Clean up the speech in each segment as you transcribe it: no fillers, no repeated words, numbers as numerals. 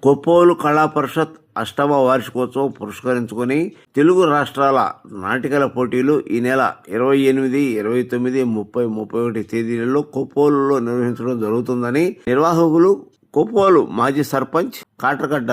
కొప్పోలు కళా పరిషత్ అష్టమ వార్షికోత్సవం పురస్కరించుకొని తెలుగు రాష్ట్రాల నాటికల పోటీలు ఈ నెల 28, 29, 30, 31 తేదీలలో కొప్పోలులో నిర్వహించడం జరుగుతుందని నిర్వాహకులు కొప్పోలు మాజీ సర్పంచ్ కాట్రగడ్డ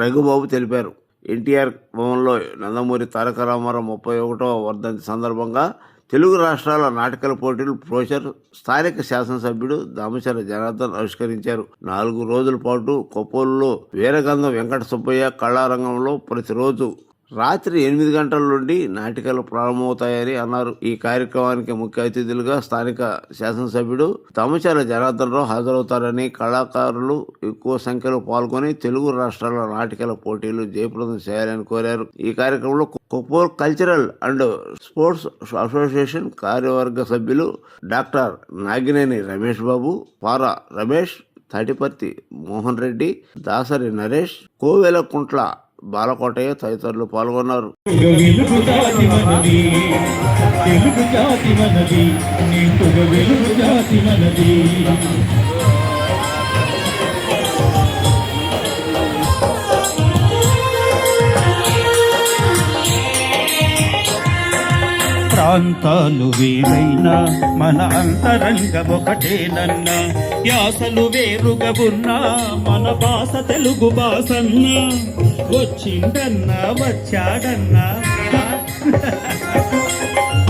రఘుబాబు తెలిపారు. ఎన్టీఆర్ భవన్లో నందమూరి తారక రామారావు 31వ వర్ధంతి సందర్భంగా తెలుగు రాష్ట్రాల నాటకాల పోటీలు ప్రొఫెసర్ స్థానిక శాసనసభ్యుడు దామచర్ల జనార్దన్ ఆవిష్కరించారు. 4 రోజుల పాటు కొప్పోలులో వీరగంధం వెంకట సుబ్బయ్య కళారంగంలో ప్రతిరోజు రాత్రి 8 గంటల నుండి నాటికలు ప్రారంభమవుతాయని అన్నారు. ఈ కార్యక్రమానికి ముఖ్య అతిథులుగా స్థానిక శాసనసభ్యుడు దామచర్ల జనార్దన్ రావు హాజరవుతారని, కళాకారులు ఎక్కువ సంఖ్యలో పాల్గొని తెలుగు రాష్ట్రాల నాటికల పోటీలు జయప్రదం చేయాలని కోరారు. ఈ కార్యక్రమంలో Koppolu cultural and sports association కార్యవర్గ సభ్యులు డాక్టర్ నాగినేని రమేష్ బాబు, పారా రమేష్, తాటిపర్తి మోహన్ రెడ్డి, దాసరి నరేష్, కోవెల కుంట్ల బాలకోటయ్య తదితరులు పాల్గొన్నారు. ప్రాంతాలు వేరైనా మన అంతరంగ ఒకటేనన్నా, యాసలు వేరుగా ఉన్నా మన భాష తెలుగు భాషన్నా. వచ్చిండన్నా వచ్చాడన్నా,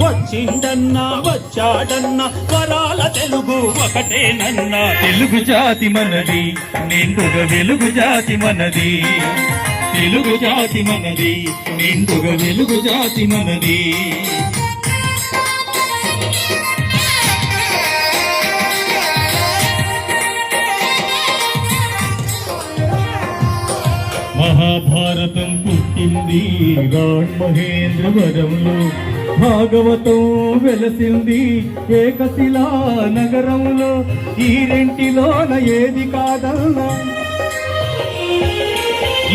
వచ్చిండన్నా వచ్చాడన్నా, వరాల తెలుగు ఒకటేనన్నా. తెలుగు జాతి మనది, నిండుగా వెలుగు జాతి మనది. తెలుగు జాతి మనది, నిండుగా వెలుగు జాతి మనది. మహాభారతం పుట్టింది మహేంద్రవరంలో, భాగవతం వెలసింది ఏకశిలా నగరంలో. ఈ రెంటిలోన ఏది కాదన్నా,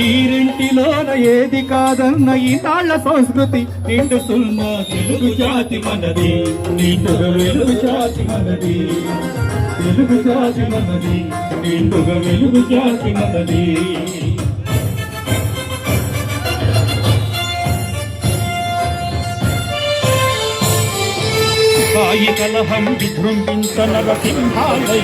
ఈ రెంటిలోన ఏది కాదన్న ఈనాళ్ల సంస్కృతి నిండు సుల్మా. తెలుగు జాతి మనది, నిండుగా వెలుగు జాతి మనది. తెలుగు జాతి మనది, నిండుగా వెలుగు జాతి మనది. సాయి కలహం విజృంభించ నరసింహాలయ్యాము.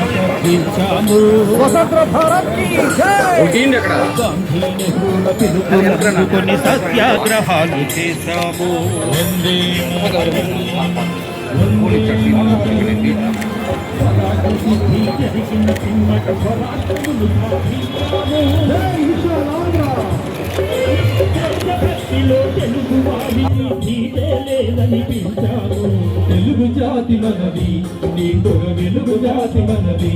కొన్ని సత్యాగ్రహాలు చేశాము. తెలుగు జాతి మనది, నిండుగా వెలుగు జాతి మనది.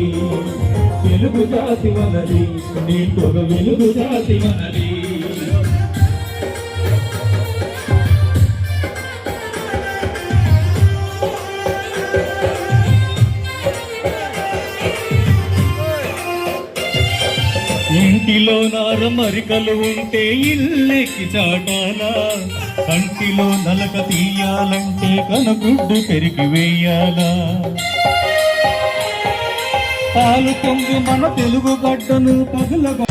తెలుగు జాతి మనది, నిండుగా వెలుగు జాతి మనది. ఇంటిలో నారమరికలు ఉంటే ఇల్లెక్కి చాటాలా, కంటిలో నలక తీయాలంటే కనగుడ్డు పెరిగి వేయాలా. పాలు పొంగి మన తెలుగు గడ్డను పగలగా